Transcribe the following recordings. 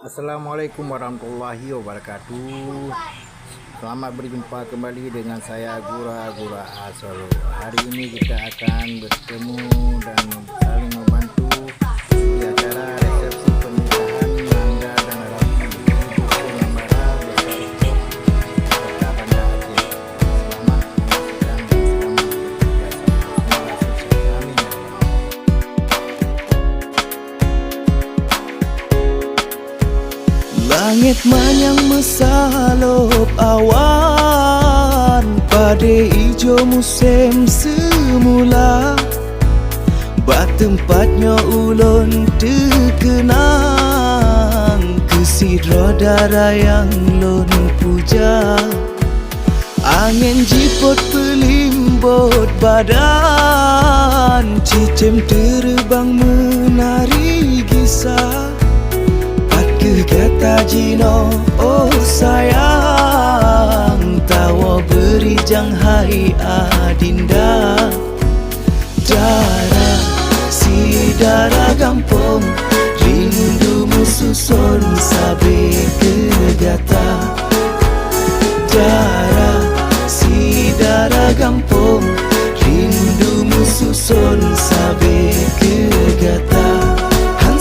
Assalamualaikum warahmatullahi wabarakatuh. Selamat berjumpa kembali dengan saya Gura Solo. Hari ini kita akan bertemu dan saling membantu di acara resepsi pernikahan Nanda dan Rafi di Dusun Nambara Besar Kota Banda Aceh. Selamat menyaksikan dan selamat bertugas. Amin. Langit manyang mesalop awan, pade ijo musim semula. Batempatnya ulun terkenang, kesidra darah yang lun puja. Angin jipot pelimbot badan, cicem terbang menari gisah. Kata Jino, oh sayang, tawa beri janghai adinda. Darah, si darah gampong, rindumu susun sabe kegata. Darah, si darah gampong, rindumu susun sabe kegata.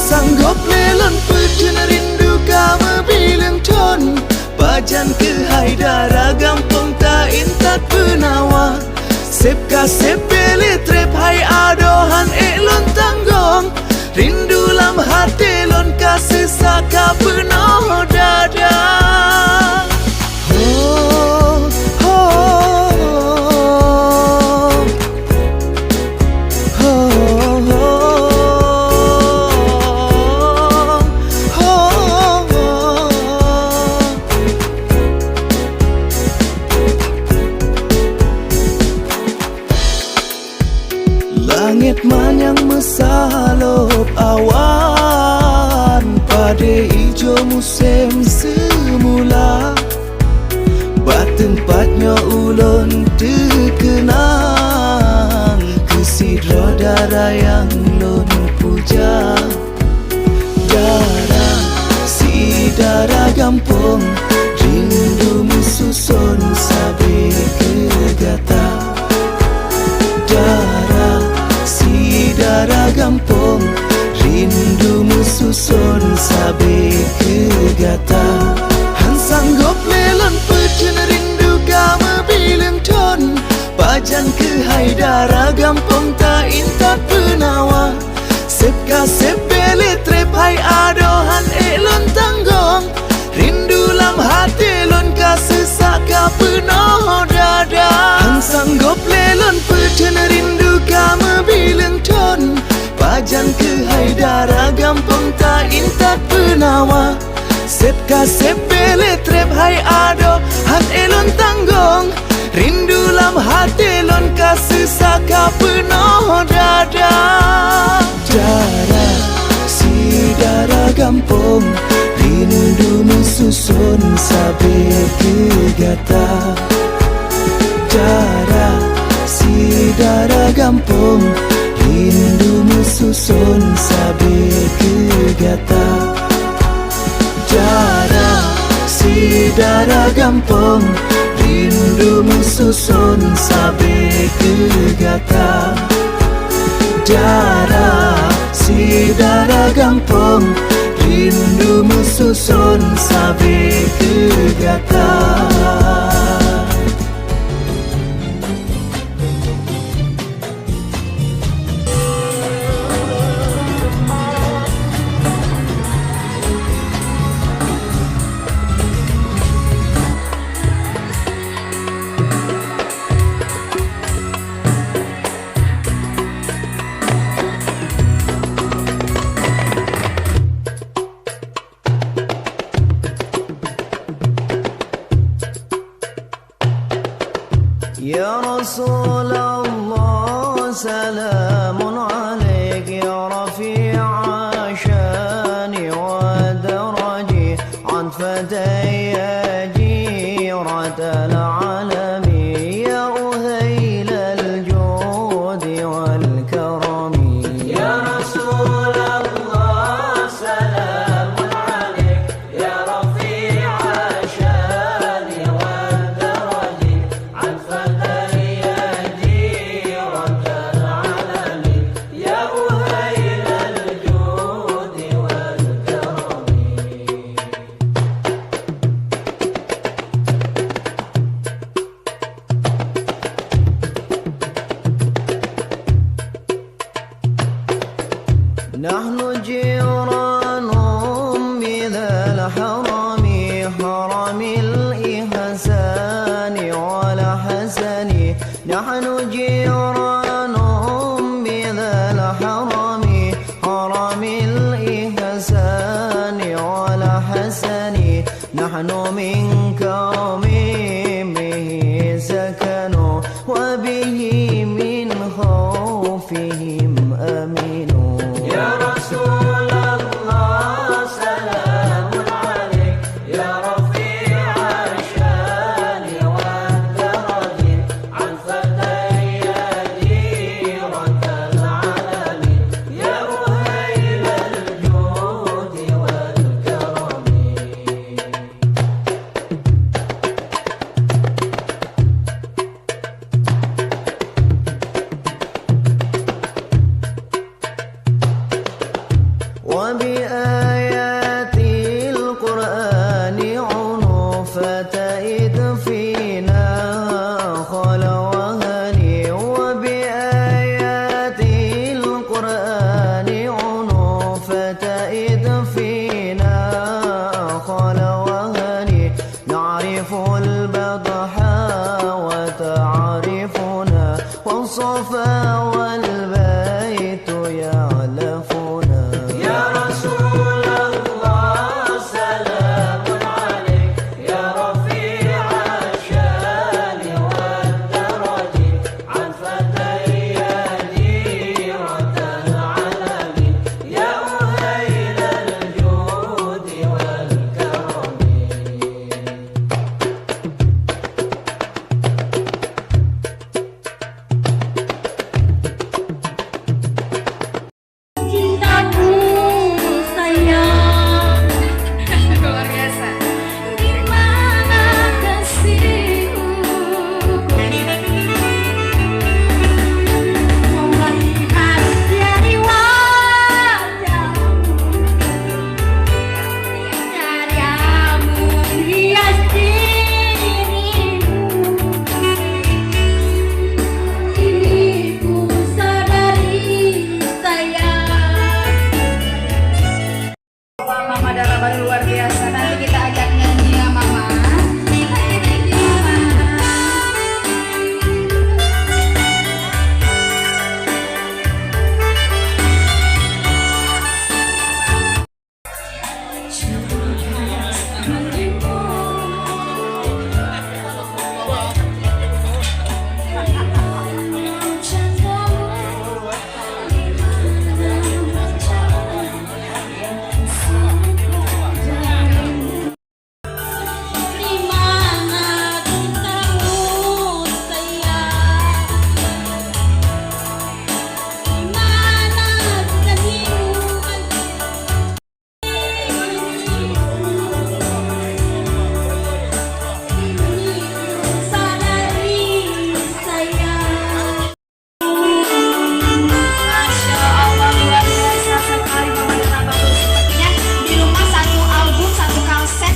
Sanggup melon pecen rindu kamu bilang ton, bajan ke haidara gampang tak intat penawa. Sep kasep beli trep hai adohan elon tanggong, rindu lam hati lon kasih saka penuh dada. Oh, oh, oh, oh, oh. Langit manyang mesalop awan, pade ijo musim semula. Batempatnya ulun terkenang, kesidra darah yang lun puja. Darah, si darah gampong, rindumu susun sabe kegata. Darah, si darah gampong, rindumu susun sabe kegata. Han sanggup melon pecen rindu kamu bilang ton, bajan ke haidara gampong tak intat penawa. Sep kasep beli trep hai adohan elon tanggong, rindu lam hati lon kasih saka penuh dada. Han sanggup lelon pecen rindu kamu bilang ton, bajan ke haidara gampang tak intat penawa. Sep kasep beli trep hai ado han elon tanggong, rindu lam hati lon kasih saka penuh dada. Darah, si darah gampang, rindumu susun sabe kegata. Darah, si darah gampang, rindumu susun sabe kegata. Darah, si darah gampang, rindumu susun sabe kegata. Darah, si darah gampang, rindumu susun sabe kegata. يا رسول الله سلام عليك يا رفيع شاني ودرجي عن فتي جيرة العالم يا أهيل الجود والكرم. يا رسول الله سلام عليك الحرم حرم الإحسان والحسن نحن جيران بذا الحرم حرم الإحسان والحسن نحن من كرم به سكنوا وبه من خوفهم أمنوا يا رسول الله سلام عليك يا رفيع الشان والدرج عن فتي جيرة العالم يا أهيل الجود والكرم وبآيات القرآن عنوفة إذ فينا خل وهني وبآيات القرآن عنوفة إذ فينا خل وهني نعرف البطحا وتعرفنا والصفا والبيت يعلفنا يا رسول الله سلام عليك يا رفيع الشان والدرج عن فتي جيرة العالم يا أهيل الجود والكرم Cintaku sayang, Luar biasa. di mana kasihku? Melihat dari wajahmu, karyamu hias dirimu. Kini ku sadari sayang. Mama Dara luar biasa. Nanti kita ajak nyanyi ya Mama. Di mana cintamu sayang? Di mana kasihmu? Sadari sayang. Masya Allah luar biasa sekali Mama Dara bagus. Sepertinya di rumah satu album, satu kaset.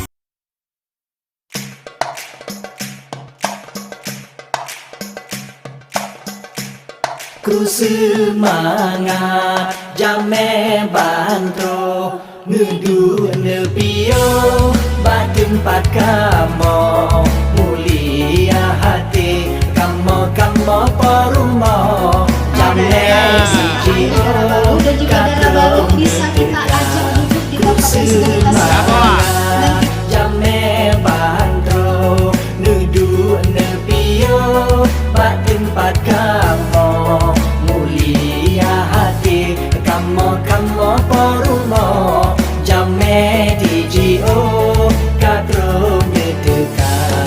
Ku semangat jame bantro Nudu nepio Bak tempat kamu Mulia hati Kamu porumo Jame siji Dan juga Dara baru bisa kita ajak duduk di tempat yang sudah kita semangat jame bantro Nudu nepio Bak tempat kamu Mulia hati Kamu porumo Jame DGO Kadro ngedekan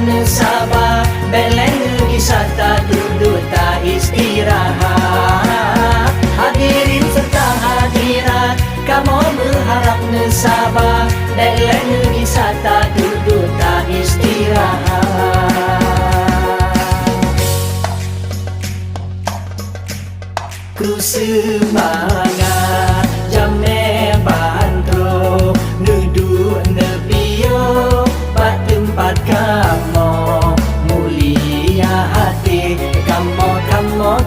harapnya sabar Beleng wisata duduk tak istirahat Hadirin serta hadirat Kamu berharapnya sabar Beleng wisata duduk tak istirahat Ku semangat Jamnya bantro Nudu nebio Pak tempat kamu Mulia hati Kamu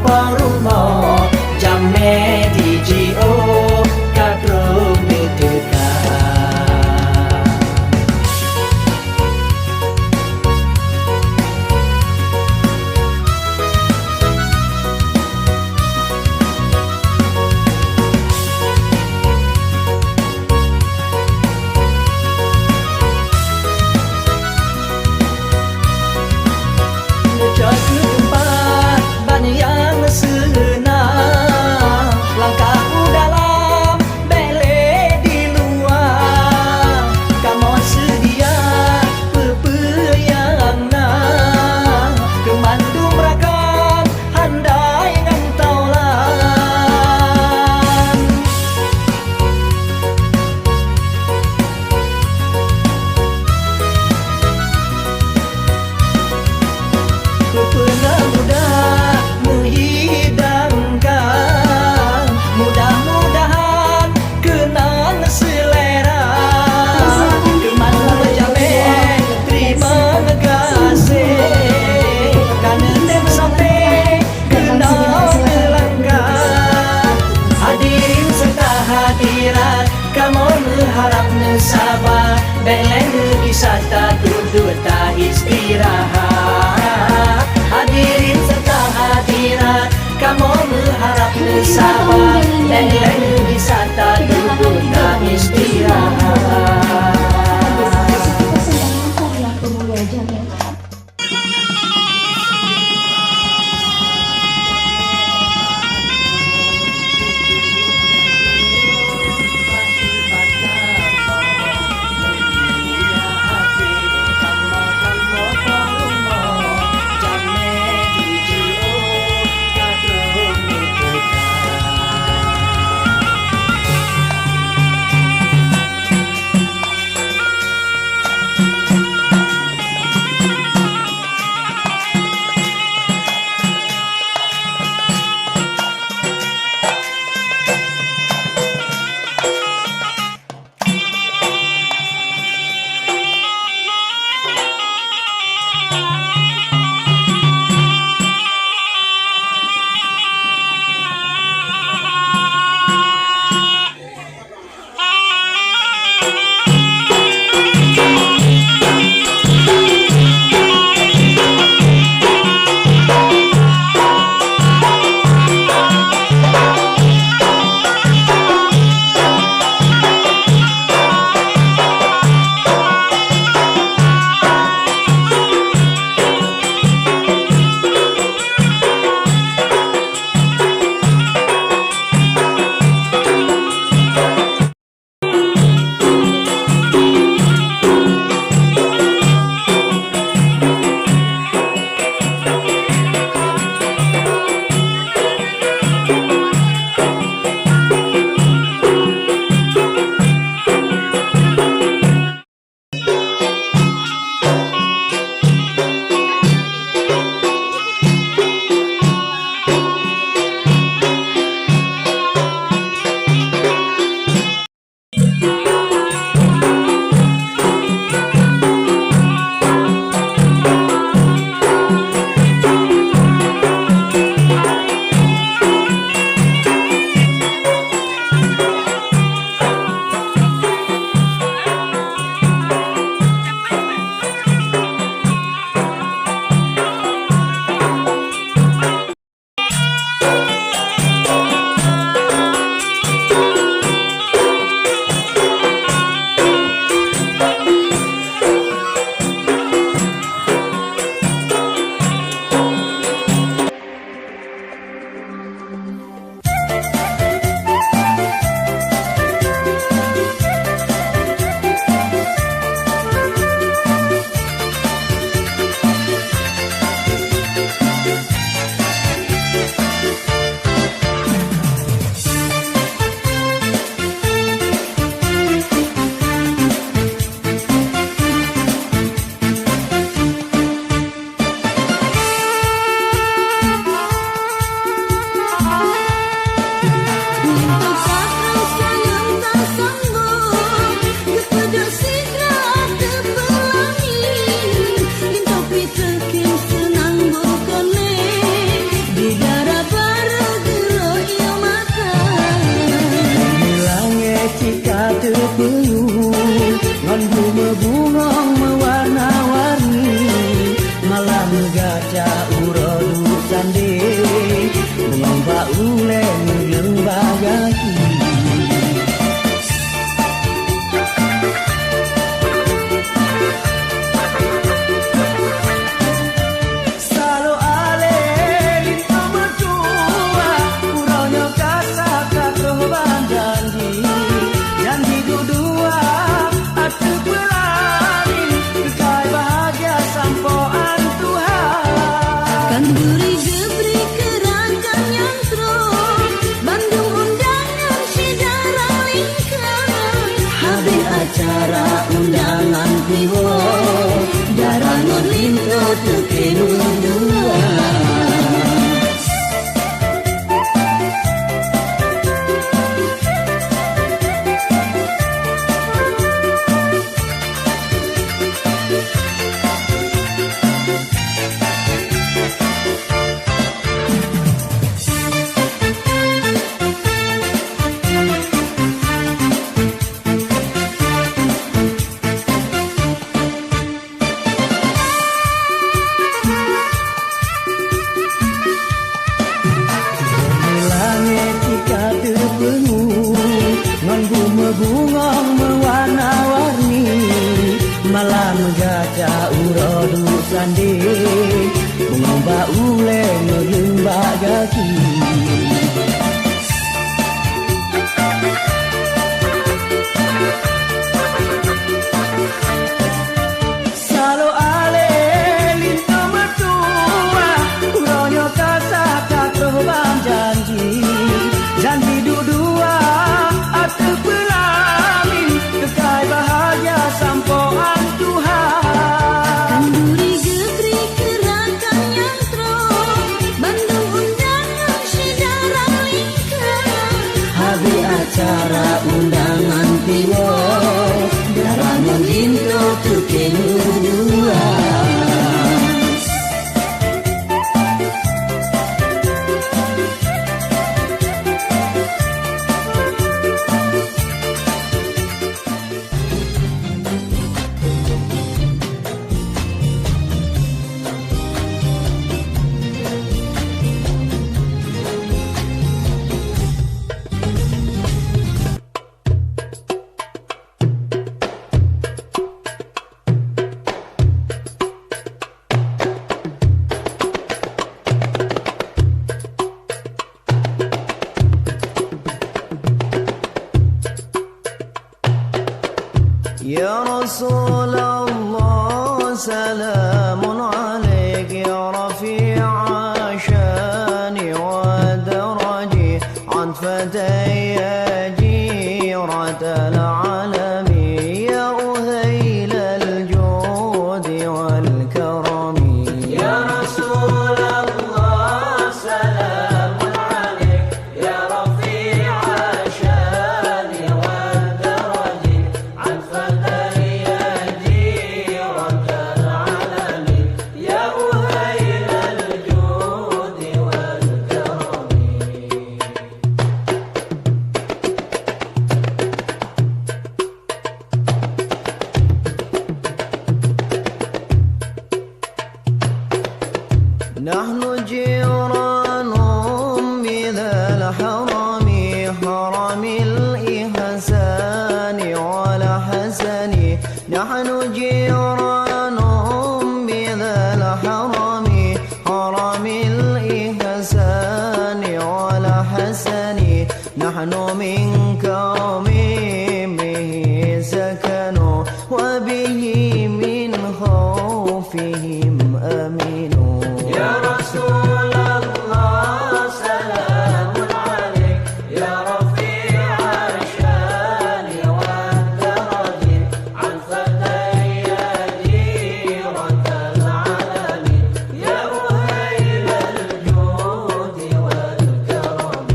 parumo Jamnya DJO Kadro dedekan Jatuh tempat banyak yang senang Langkahmu dalam bele di luar Kamu sedia yang nak Kemandung rakam handai ngantaulan Pernah mudah menghidangkan Mudah-mudahan kenal selera Kemana jamin terima kasih Karena tem sampai kenal melangkah Hadirin serta hadirat Kamu berharapnya sabar Beleng wisata duduk tak istirahat Hadirin serta hadirat Kamu berharapnya sabar Beleng wisata duduk tak istirahat Kesenangan karya pemuda Jamil. undangan piwo Darangon linto tukenundua bunga mewarna-warni malam jaja urodu sandi bunga ule melimba gaki salo ale linto mertua uronyo kasa kato bang janji dudua atu pelamin kekal bahagia sampoan Tuhan Kanduri gebri gerakan yang terong Bandung undangan sejarah lingkar Habis acara undangan piwo Darangan linto tukenudua Ya Rasulullah salamun alaik ya rafi'a syani wa daraji anfataya jiratal alami ya uhailal judi wal karami ya Rasulullah salamun alaik ya rafi'a syani wa daraji نحن جيران بذا الحرم حرم الإحسان والحسن نحن جيران بذا الحرم حرم الإحسان والحسن نحن من كرم به سكنوا وبه من خوفهم أمنوا يا رسول الله سلام عليك يا رفيع الشان والدرج عن فتي جيرة العالم يا أهيل الجود والكرم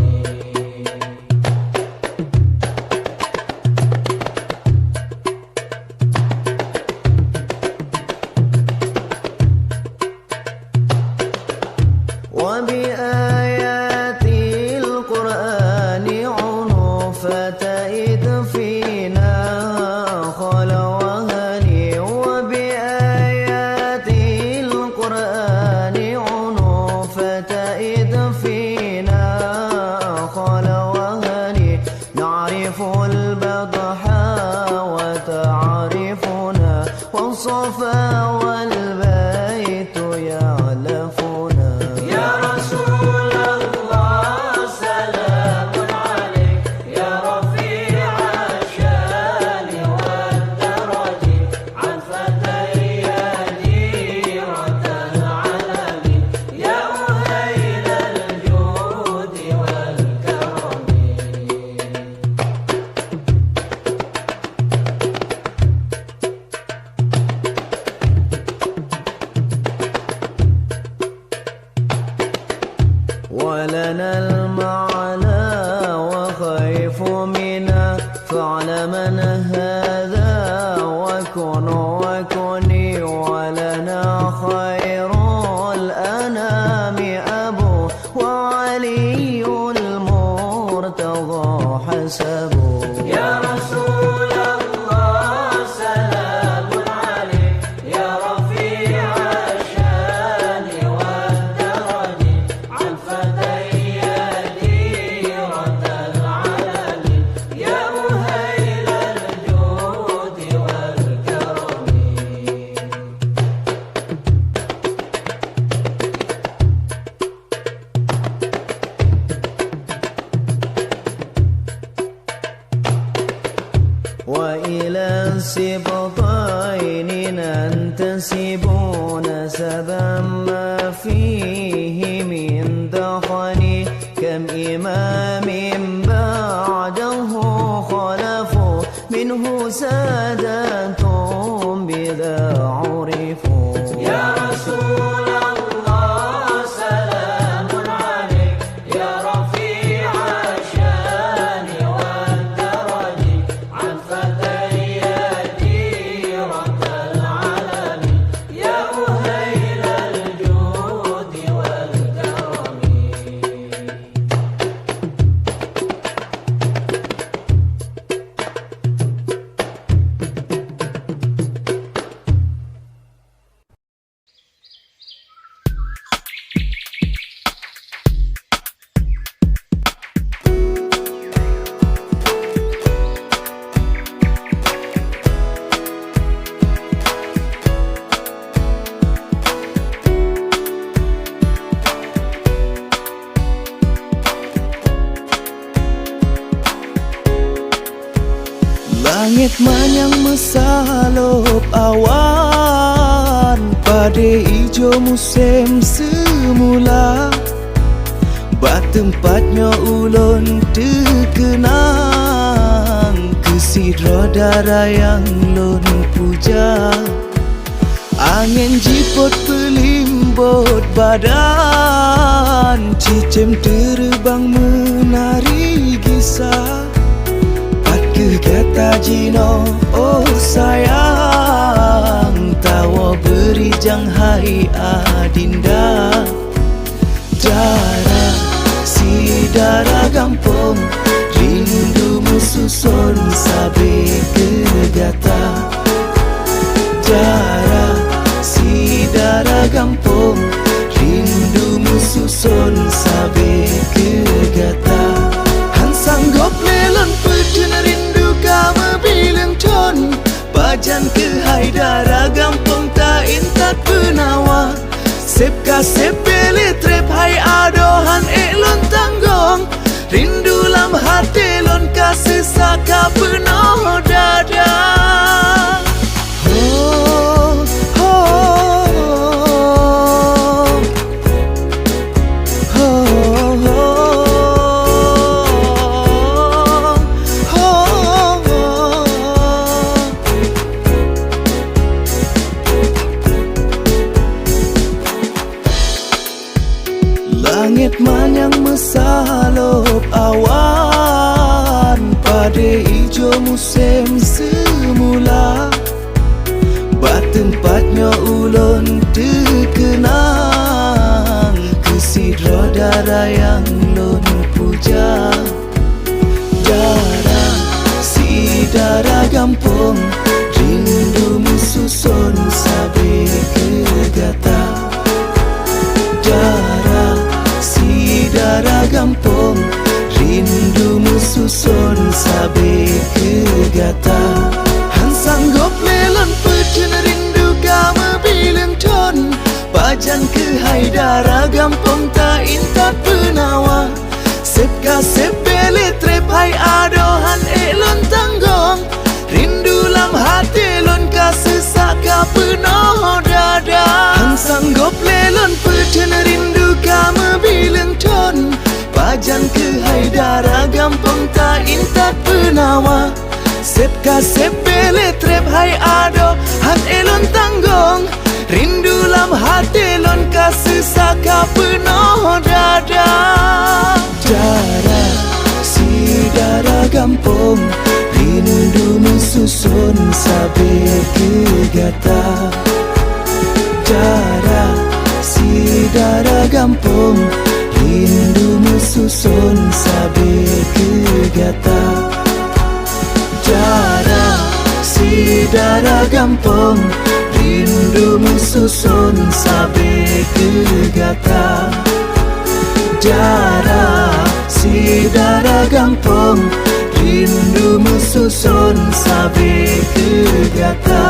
وبآيات القرآن عنوفة إذ فينا خل وهني وبآيات القرآن عنوفة إذ فينا خل وهني نعرف البطحا وتعرفنا والصفا والبيت يعلفنا يا رسول الله سلام عليك يا رفيع الشان والدرج عن فتي جيرة العالم يا أهيل الجود والكرم الوسطين ننتسب نسبا ما فيه من دخل كم إمام بعده خلفوا منه سادة بذا عرفوا يا رسول الله سلام عليك يا رفيع الشان والدرج عن فتي ديرة العالم يا أهيل الجود والكرم Langit manyang mesalop awan Pada ijo musim semula Bak tempatnya ulun terkenang Kesidra darah yang lun puja Angin jipot pelimbot badan Cicem terbang menari gisah Kata Jino, oh sayang Tawa beri janghai adinda Darah, si darah gampong Rindumu susun sabe kegata Darah, si darah gampong Rindumu susun sabe kegata Han sanggup melon pecun rindu kamu bilang con Bajan ke haidara gampang tak intat penawa Sep kasep beli trep hai adohan lon tanggong Rindu lam hati lon kasih saka penuh dada Oh, oh, oh, oh, oh. Langit manyang mesalop awan Pada ijo musim semula Bak tempatnya ulun terkenang Kesidra darah yang lun puja Darah, si darah gampang Rindumu susun sabe kegata Darah, si darah gampang Rindumu susun sabe kegata Han sanggup melon pecun rindu kamu bilang con Bajan ke haidara gampang tak intat penawa Sep kasep beli trep hai adohan lon tanggong Rindu lam hati lon kasih saka penuh dada Han sanggup lelon pecun rindu kamu bilang con Bajan ke haidara gampang tak intat penawa Sep kasep beli trep hai ado han lon tanggong Rindu lam hati lon kasih saka penuh dada Darah, si darah gampang Rindumu susun sabe kegata Darah, si darah gampang Rindumu susun sabe kegata Darah, si darah gampang Rindumu susun sabe kegata Darah, si darah gampang Rindumu susun sabe kegata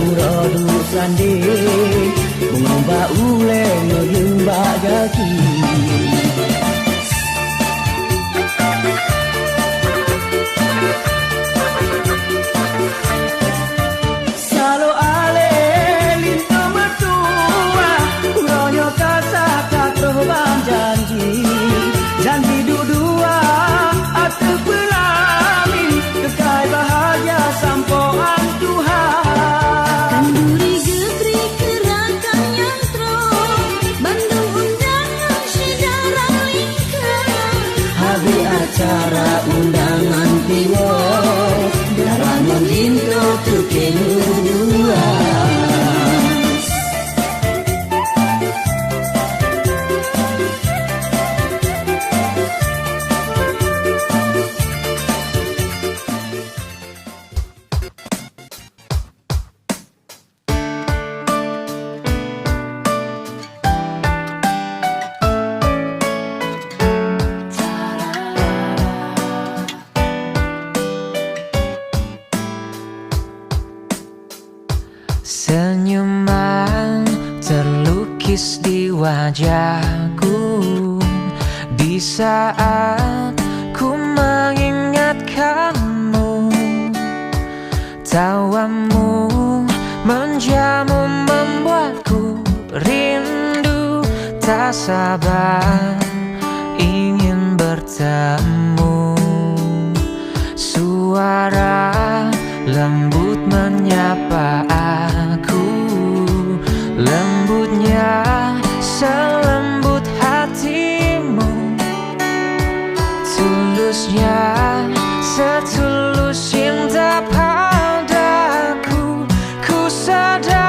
urodu sande mengomba ule ngeyumba gaki salo ale linto metua uronyo kasaka terbang janji dudua atu pelamin kekal bahagia sampoan Tuhan Kanduri gebri gerakan nyantro Bandung undangan sejarah lingkar Habe acara undangan piwo darah melinto tukenu dua Senyuman terlukis di wajahku di saat ku mengingat kamu. Tawamu menjamu membuatku rindu tak sabar ingin bertemu. Suara lembut menyapa aku, lembutnya selembut hatimu, tulusnya setulus cinta padaku. Ku sadar